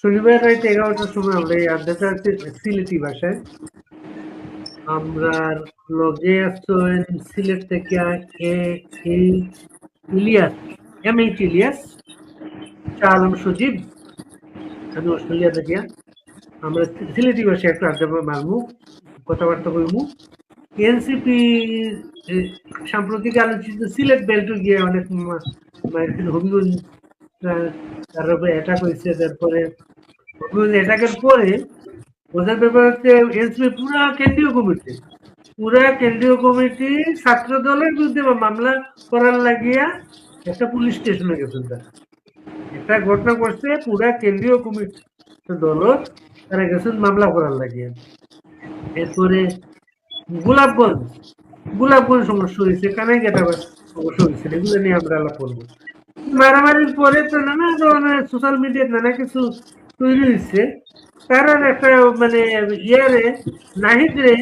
শনিবার রাত 11টার সময় আমরা এই আড্ডাটা সিলেটি ভাষায় আমরা লগে আসছেন সিলেট থেকে এই ইলিয়াস ইলিয়াস শাহ আলম সজীব আমি অস্ট্রেলিয়া থেকে আমরা সিলেটি ভাষায় একটু আড্ডা মারমু কথাবার্তা কইমু এনসিপি সাম্প্রতিক আলোচিত সিলেট বেল্ট গিয়ে অনেক হবিগঞ্জ তার উপরে অ্যাটাক হয়েছে তারপরে হবিগঞ্জ অ্যাটাকের পরে বোঝার ব্যাপার হচ্ছে এনসিপি পুরা কেন্দ্রীয় কমিটি ছাত্র দলের বিরুদ্ধে মামলা করার লাগিয়া একটা পুলিশ স্টেশনে গেছেন তারা একটা ঘটনা করছে পুরা কেন্দ্রীয় কমিটি দল তারা গেছেন মামলা করার লাগিয়া এরপরে গোলাপগঞ্জ সমস্যা হয়েছে কানাইঘাটা সমস্যা হয়েছে এগুলো নিয়ে আমরা আলাপ করবো মারামারির পরে তো নানা ধরনের সোশ্যাল মিডিয়ায় নানা কিছু তৈরি হয়েছে কারণ একটা মানে ইয়ারে নাহিদরে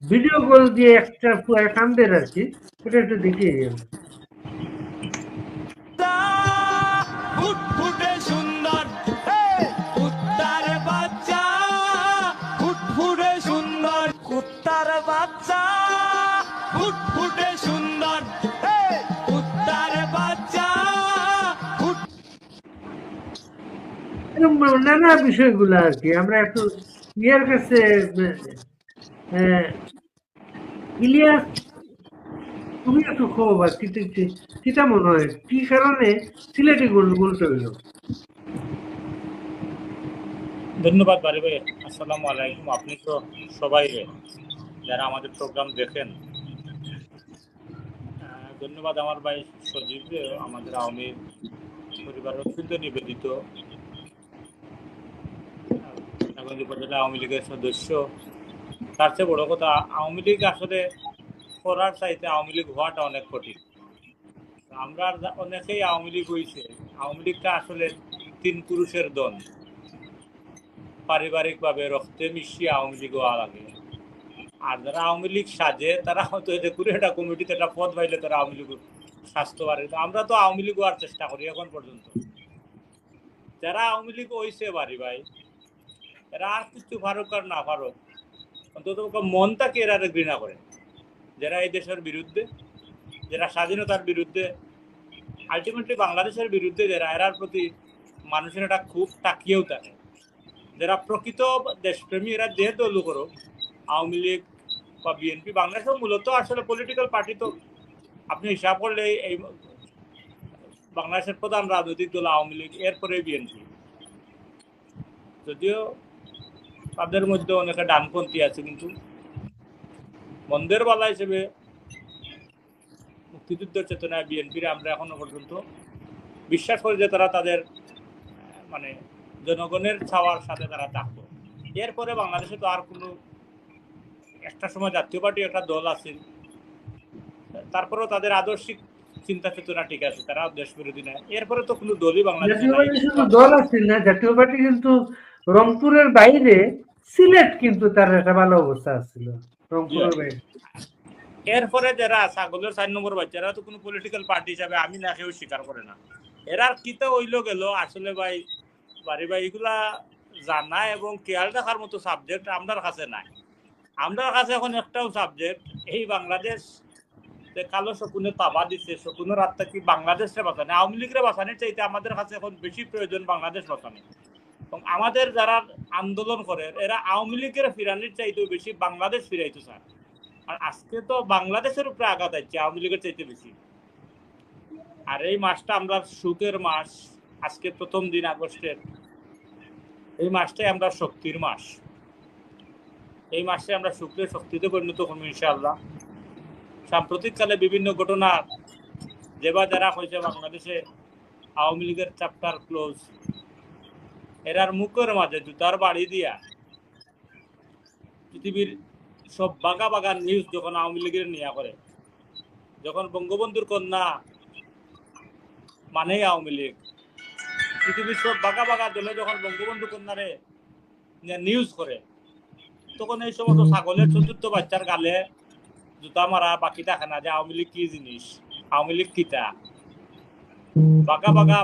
ভিডিও কল দিয়ে একটা কান্দের আর কি ওটা একটু দেখিয়ে গেল নানা বিষয়গুলো আর কি আমরা একটু ইয়ার কাছে ইলিয়াস তুমি একটু খবর কিটা মনে হয় কি কারণে সিলেটি গুলতে হইল? ধন্যবাদ বাড়ি ভাই। আসসালামু আলাইকুম। আপনি তো সবাই যারা আমাদের প্রোগ্রাম দেখেন, ধন্যবাদ আমার ভাই সজীব, আমাদের আওয়ামী পরিবারের অত্যন্ত নিবেদিত উপজেলা আওয়ামী লীগের সদস্য। তার চেয়ে বড় কথা, আওয়ামী লীগ আসলে করার চাইতে আওয়ামী লীগ হওয়াটা অনেক কঠিন। আমরা অনেকেই আওয়ামী লীগ হয়েছে। আওয়ামী লীগটা আসলে 3 পুরুষের দল, পারিবারিকভাবে রক্তে মিশিয়ে আওয়ামী লীগ হওয়া লাগে। আর যারা আওয়ামী লীগ সাজে তারা হয়তো একটা কমিটিতে একটা পদ পাইলে তারা আওয়ামী লীগ স্বাস্থ্য পারে। আমরা তো আওয়ামী লীগ হওয়ার চেষ্টা করি এখন পর্যন্ত। যারা আওয়ামী লীগ হয়েছে বাড়ি ভাই, এরা আর কিছু ফারুক আর না ফারুক, অন্তত মনটাকে এরা ঘৃণা করে। যারা এই দেশের বিরুদ্ধে, যারা স্বাধীনতার বিরুদ্ধে, আলটিমেটলি বাংলাদেশের বিরুদ্ধে, যারা এরার প্রতি মানুষের একটা খুব তাকিয়েও থাকে। যারা প্রকৃত দেশপ্রেমী, এরা যে দল করো, আওয়ামী লীগ বা বিএনপি, বাংলাদেশের মূলত আসলে পলিটিক্যাল পার্টি তো আপনি হিসাব করলে এই বাংলাদেশের প্রধান রাজনৈতিক দল আওয়ামী লীগ, এরপরে বিএনপি। যদিও তাদের মধ্যে অনেকে ডানপন্থী আছে, কিন্তু মন্দের বালা হিসেবে মুক্তিযুদ্ধের চেতনায় বিএনপির আমরা এখনো পর্যন্ত বিশ্বাস করি যে তারা তাদের মানে জনগণের ছাওয়ার সাথে তারা থাকতো। এরপরে বাংলাদেশে তো আর কোনো একটা সময় জাতীয় পার্টি একটা দল আছে, তারপরেও তাদের আদর্শিক চিন্তা চেতনা ঠিক আছে, তারা দেশ বিরোধী নয়। এরপরে তো কোনো দলই বাংলাদেশে দল আছে না। জাতীয় পার্টি কিন্তু রংপুরের বাইরে সিলেট কিন্তু তার একটা ভালো অবস্থা ছিল রংপুরের বাইরে। এরপরে যারা ছাগলের 4 নম্বর বাচ্চারা তো কোনো পলিটিক্যাল পার্টি হিসাবে আমি না কেউ স্বীকার করে না। এরার কিতা হইল গেল আসলে ভাই বাড়ি ভাই, এগুলা জানা এবং খেয়াল রাখার মতো সাবজেক্ট আমার কাছে নাই। আমার কাছে এখন একটাও সাবজেক্ট, এই বাংলাদেশ কালো শকুনে তাবা দিচ্ছে, শকুনের আত্মা কি বাংলাদেশে বাঁচানো, আওয়ামী লীগের বাঁচানোর চাইতে আমাদের কাছে এখন বেশি প্রয়োজন বাংলাদেশ বাঁচানো। এবং আমাদের যারা আন্দোলন করে এরা আওয়ামী লীগের ফিরানির চাইতেও বেশি বাংলাদেশ ফিরাইতে চায়। আর আজকে তো বাংলাদেশের উপরে আঘাত আছে আওয়ামী লীগের চাইতে বেশি। আর এই মাসটা আমরা সুখের মাস, আজকে প্রথম দিন আগস্টের, এই মাসটাই আমরা শক্তির মাস। এই মাসে আমরা সুখে শক্তিতে পরিণত করবো ইনশাআল্লাহ। সাম্প্রতিককালে বিভিন্ন ঘটনা যেবার যারা হয়েছে বাংলাদেশে আওয়ামী লীগের চ্যাপ্টার ক্লোজ, এরার মুখের মাঝে জুতার বাড়ি দিয়া পৃথিবীর সব বাগা বাগা নিউজ যখন আওয়ামী লীগের নিয়া করে, যখন বঙ্গবন্ধুর কন্যা মানেই আওয়ামী লীগ, পৃথিবীর সব বাগা বাগা দলে যখন বঙ্গবন্ধু কন্যারে নিউজ করে, তখন এই সমস্ত ছাগলের চতুর্থ বাচ্চার গালে জুতা মারা বাকি থাকে না যে আওয়ামী লীগ কি জিনিস, আওয়ামী লীগ কিতা। বাগা বাগা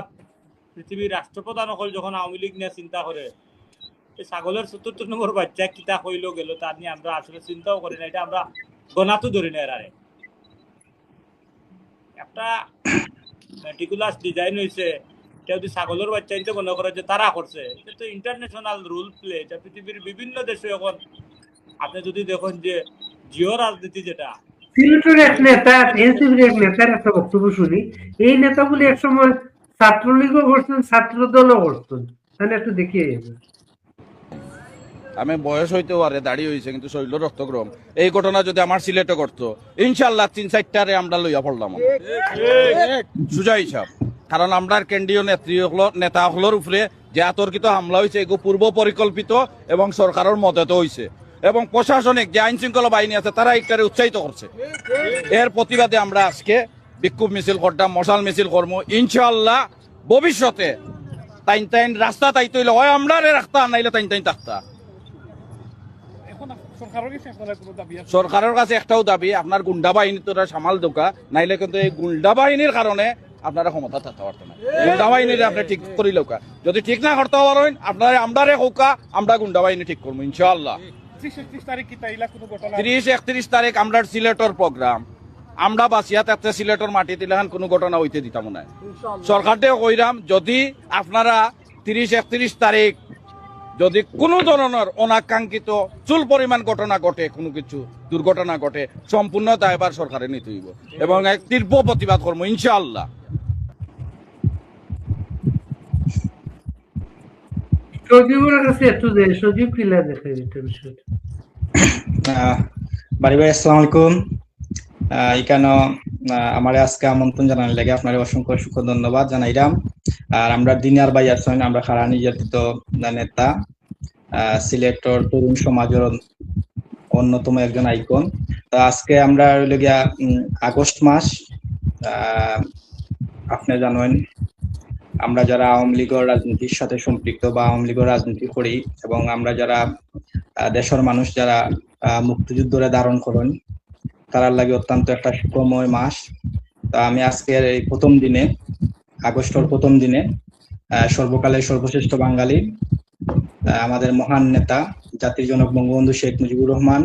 পৃথিবীর রাষ্ট্রপ্রধান হল যখন আওয়ামী লীগ নিয়ে চিন্তা করে, এই ছাগলের 74 নম্বর বাচ্চা কিতা হইল গেল তার নিয়ে আমরা আসলে চিন্তাও করি না, এটা আমরা গণাতো ধরি না। এরারে একটা মেটিকুলাস ডিজাইন হয়েছে, এটা যদি ছাগলের বাচ্চা নিতে মনে করে যে তারা করছে, এটা তো ইন্টারন্যাশনাল রুল প্লে। এটা পৃথিবীর বিভিন্ন দেশে এখন আপনি যদি দেখেন যে জিও রাজনীতি যেটা, সিলেটের এক নেতা, এনসিপির এক নেতার একটা বক্তব্য শুনি, এই নেতাগুলি একসময় ছাত্রলীগও করছেন, ছাত্র দলও করছেন, তাহলে একটু দেখিয়ে যাবেন। আমি বয়স হইতে পারে, দাড়ি হয়েছে, কিন্তু শৈল রক্তগ্রহণ। এই ঘটনা যদি আমার সিলেটে করতো, ইনশাল্লাহ 3-4টারে আমরা লইয়া পড়লাম সুজা হিসাব। কারণ আমরা কেন্দ্রীয় নেতা হলোর উপরে যে আতর্কিত হামলা হয়েছে, এগুলো পূর্ব পরিকল্পিত এবং সরকারের মদত হয়েছে, এবং প্রশাসনিক যে আইন শৃঙ্খলা বাহিনী আছে তারা এটারে উৎসাহিত করছে। এর প্রতিবাদে আমরা আজকে বিক্ষোভ মিছিল করতাম, মশাল মিছিল করবো। ইনশাল্লাহ ভবিষ্যতে তাইন রাস্তা তাইতে হইলে হয় আমরা রাস্তা, নাইলে তাইন থাকতা। সরকারের কাছে একটাও দাবি, আপনার গুন্ডা বাহিনী তোরা সামাল দোকা, নাইলে কিন্তু এই গুন্ডা বাহিনীর কারণে আপনারা ক্ষমতা থাকতে পারতেন না। গুন্ডা বাহিনী আপনি ঠিক করি লোকা, যদি ঠিক না করতে পারেন আপনারা আমরারে হোকা, আমরা গুন্ডা বাহিনী ঠিক করবো ইনশাআল্লাহ। 30-31 তারিখ আমরা সিলেটর প্রোগ্রাম, আমরা বাঁচিয়া তাতে সিলেটর মাটি দিলেখান কোনো ঘটনা হইতে দিতাম না। সরকার থেকে কইরাম, যদি আপনারা 30-31 তারিখ যদি কোনো ধরনের অনাকাঙ্ক্ষিত চুল পরিমাণ ঘটনা ঘটে, কোনো কিছু দুর্ঘটনা ঘটে, সম্পূর্ণ দায়ভার সরকারে নিতে হইব এবং এক তীব্র প্রতিবাদ করবো ইনশাআল্লাহ। সজীবের কাছে একটু যে সজীব কিলা দেখে এটা বিষয়টা। বাড়ি ভাই আসসালামু আলাইকুম। এখানে আমার আজকে আমন্ত্রণ জানানোর লাগে আপনার অসংখ্য অসংখ্য ধন্যবাদ জানাইলাম। আর আমরা দিনার ভাই আছেন, আমরা খারা নির্যাতিত নেতা, সিলেটর তরুণ সমাজের অন্যতম একজন আইকন। তো আজকে আমরা গিয়া আগস্ট মাস, আপনি জানেন আমরা যারা আওয়ামী লীগের রাজনীতির সাথে সম্পৃক্ত বা আওয়ামী লীগের রাজনীতি করি, এবং আমরা যারা দেশের মানুষ যারা মুক্তিযুদ্ধরে ধারণ করেন, তার লাগে অত্যন্ত একটা সুখময় মাস। তা আমি আজকের এই প্রথম দিনে, আগস্টের প্রথম দিনে, সর্বকালের সর্বশ্রেষ্ঠ বাঙালি আমাদের মহান নেতা জাতির জনক বঙ্গবন্ধু শেখ মুজিবুর রহমান,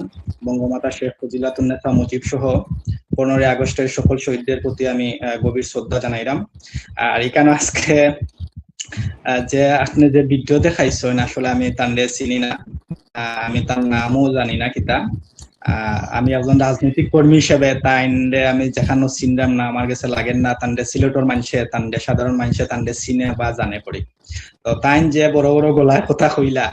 বঙ্গমাতা শেখ ফজিলাতুন্নেসা মুজিব সহ 15 আগস্টের সকল শহীদদের প্রতি আমি গভীর শ্রদ্ধা জানাইলাম। আর এখানে আজকে যে আপনি যে ভিডিও দেখাইছেন, আসলে আমি তান্ডে চিনি না, আমি তার নামও জানি না কিতা। আমি একজন রাজনৈতিক কর্মী হিসেবে তাইন্ডে আমি যেখানে চিনলাম না, আমার কাছে লাগেন না তান্ডে সিলেটর মানুষে, তান্ডে সাধারণ মানুষে তান্ডে চিনে বা জানে পড়ি। তো তাইন যে বড় বড় গলায় কথা কইলা,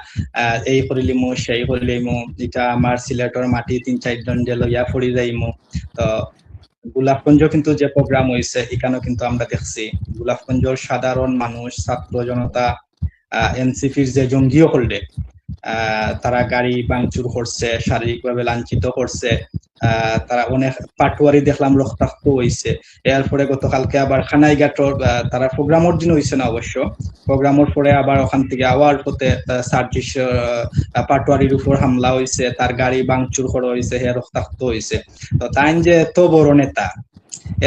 এই করিলিমু সেই করিলিমু, এটা আমার সিলেটর মাটি 3-4 জন যে লইয়া পড়ি যাইমু। তো গোলাপগঞ্জ কিন্তু যে প্রোগ্রাম হয়েছে, এখানেও কিন্তু আমরা দেখছি গোলাপগঞ্জের সাধারণ মানুষ, ছাত্র জনতা, এনসিপির যে জঙ্গিও করলে তারা গাড়ি ভাঙচুর করছে, শারীরিকভাবে লাঞ্ছিত করছে, তারা অনেক পাটুয়ারি দেখলাম রক্তাক্ত হয়েছে। এরপরে গতকালকে আবার খানাইঘাটর তারা প্রোগ্রামের দিন হয়েছে না, অবশ্য প্রোগ্রামের পরে আবার ওখান থেকে আওয়ার পথে সার্জিস পাটুয়ারির উপর হামলা হয়েছে, তার গাড়ি ভাঙচুর করা হয়েছে, হে রক্তাক্ত হয়েছে। তো তাই যে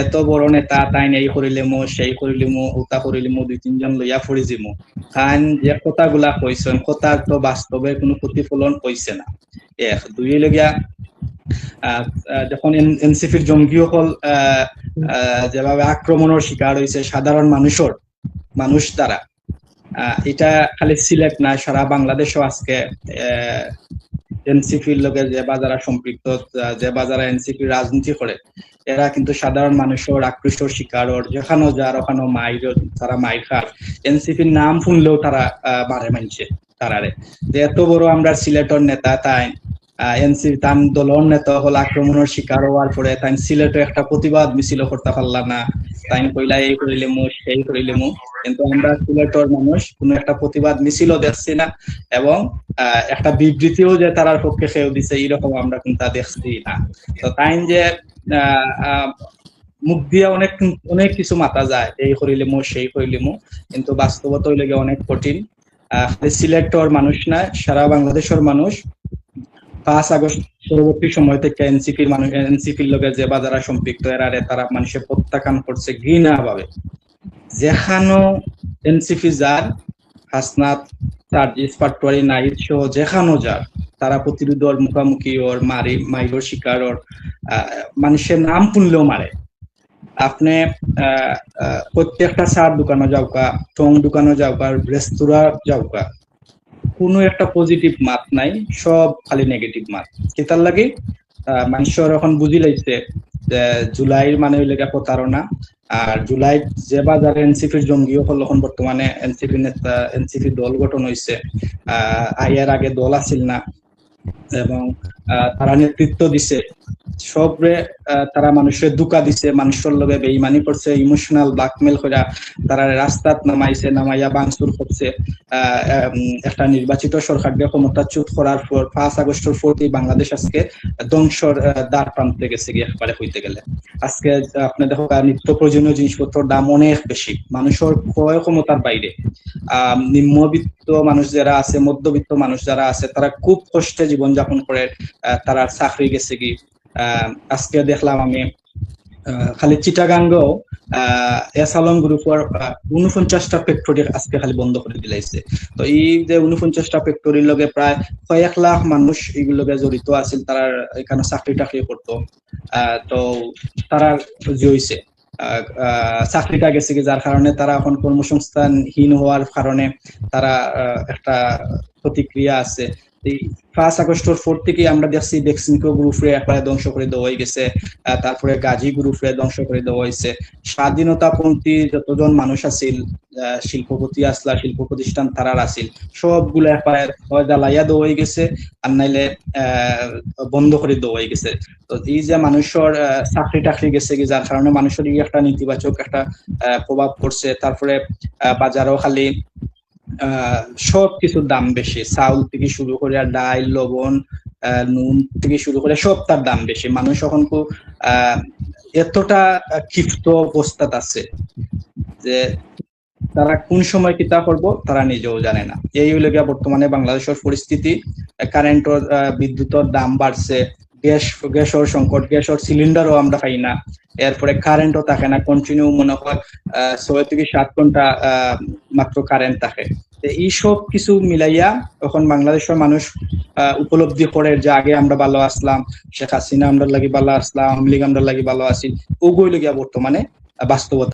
এত বড় নেতা তাই এই করিলিমু সেই করিলিমু উতা করিলিমু 2-3 জন লইয়া পড়ি যাইমু, তাই যে কথাগুলা কইছেন, কথা তো বাস্তবে কোনো প্রতিফলন হইছে না। এক দুই লগিয়া যখন এনসিপির জঙ্গি হল যেভাবে আক্রমণের শিকার হয়েছে সাধারণ মানুষ দ্বারা, এটা খালি সিলেট না, সারা বাংলাদেশও আজকে এনসিপির লোকের যে বাজারা সম্পৃক্ত, যে বাজারা এনসিপির রাজনীতি করে, এরা কিন্তু সাধারণ মানুষের আকৃষ্টর শিকার, যেখানেও যার ওখানে তারা মাইর খায়। এনসিপির নাম শুনলেও তারা মারে মানছে তারারে। যে এত বড় আমরা সিলেটের নেতা, তাই এনসিপি তান দলের নেতা হল আক্রমণের শিকার হওয়ার পরে তাই সিলেটে একটা প্রতিবাদ মিছিল করতে পারলাম না, তাই কইলা এই করিলিমু সেই করিলিমু। কিন্তু আমরা সিলেটের মানুষ কোনো একটা প্রতিবাদ মিছিলও দেখছি না, এবং একটা বিবৃতিও যে তারার পক্ষে খেয়েও দিছে এরকম আমরা কিন্তু দেখছি না। তো তাই যে মুখ দিয়ে অনেক কিছু মাতা যায়, এই করিলিমু সেই করিলিমু, কিন্তু বাস্তবতা হইলে অনেক কঠিন। সিলেটের মানুষ না, সারা বাংলাদেশের মানুষ 5 আগস্ট পরবর্তী সময় থেকে এনসিপির লোকের যে বাজারা সম্পৃক্ত, এরারে তারা মানুষের প্রত্যাখ্যান করছে ঘৃণা ভাবে। যেখানো এনসিপি যার হাসনাত সার্জিস পাটোয়ারি নাহিদ সহ যেখানো যার তারা প্রতিরোধর মুখামুখি ওর মাইলোর শিকার ওর মানুষের নাম শুনলেও মারে। আপনি প্রত্যেকটা চার দোকানে যাওকা, টং দোকানে যাওকা, রেস্তোরাঁ যাওকা, কোনো একটা পজিটিভ মাত নাই, সব খালি নেগেটিভ মাত। সেটার লাগে মানুষের এখন বুঝি লাইছে যে জুলাইর মানে হইলে প্রতারণা। আর জুলাই যে বাজারে এনসিপির জঙ্গি হল, এখন বর্তমানে এনসিপি দল গঠন হয়েছে। এর আগে দল আছিল না, এবং তারা নেতৃত্ব দিছে সবরে, তারা মানুষের দুকা দিছে, মানুষের লগে বেইমানি করছে, ইমোশনাল ব্ল্যাকমেল করে তারা রাস্তাত নামাইয়া বাংসুর করছে। একটা নির্বাচিত সরকারকে ক্ষমতাচ্যুত করার পর 5 আগস্টের পরই বাংলাদেশ আজকে ধ্বংসর দ্বার প্রান্তে গেছে গিয়ে একবারে হইতে গেলে। আজকে আপনি দেখো নিত্য প্রয়োজনীয় জিনিসপত্রের দাম অনেক বেশি, মানুষের ক্রয় ক্ষমতার বাইরে। নিম্নবিত্ত মানুষ যারা আছে, মধ্যবিত্ত মানুষ যারা আছে, তারা খুব কষ্টে জীবনযাপন করে, তারা চাকরি গেছে কি। আজকে দেখলাম আমি খালি চিটাগাঙ্গও এসালন গ্রুপের 49টা ফ্যাক্টরি আজকে খালি বন্ধ করে দিলাইছে। তো এই যে 49টা ফ্যাক্টরির লগে প্রায় কয়েক লাখ মানুষ এইগুলোকে জড়িত আছিল, তারা এখানে চাকরি টাকরি করতো। তো তারা হইছে চাকরিটা গেছে কি, যার কারণে তারা এখন কর্মসংস্থানহীন হওয়ার কারণে তারা একটা প্রতিক্রিয়া আছে। এই 5 আগস্টের পর থেকে আমরা দেখছি বেক্সিমকো গ্রুপে একবারে ধ্বংস করে দেওয়া হয়ে গেছে, তারপরে গাজী গ্রুপে ধ্বংস করে দেওয়া হয়েছে। স্বাধীনতাপন্থী যতজন মানুষ আছিল, শিল্পপতি আসলা, শিল্প প্রতিষ্ঠান তারার আছিল, সবগুলো একবারে জ্বালাইয়া দেওয়া হয়ে গেছে, আর নাইলে বন্ধ করে দেওয়া হয়ে গেছে। তো এই যে মানুষের চাকরি টাকরি গেছে কি, যার কারণে মানুষের একটা নেতিবাচক একটা প্রভাব পড়ছে। তারপরে বাজারও খালি সব কিছুর দাম বেশি, চাউল থেকে শুরু করে ডাল, লবণ, নুন থেকে শুরু করে সব তার দাম বেশি। মানুষ এখন এতটা ক্ষিপ্ত অবস্থাত আছে যে তারা কোন সময় কিতা করব তারা নিজেও জানে না। এই হইল গিয়া বর্তমানে বাংলাদেশের পরিস্থিতি। কারেন্টের বিদ্যুতের দাম বাড়ছে, গ্যাসের সংকট, গ্যাসের সিলিন্ডারও আমরা পাই না, এরপরে কারেন্টও থাকে না, কন্টিনিউ মনে হয় 6 থেকে 7 ঘন্টা মাত্র কারেন্ট থাকে। এই সব কিছু মিলাইয়া এখন বাংলাদেশের মানুষ উপলব্ধি করে যে আগে আমরা ভালো আসলাম, শেখ হাসিনা আমরা লাগি ভালো আসলাম, আওয়ামী লীগ আমরা লাগি ভালো আছি, ওগুলো গিয়া বর্তমানে বাস্তবতা।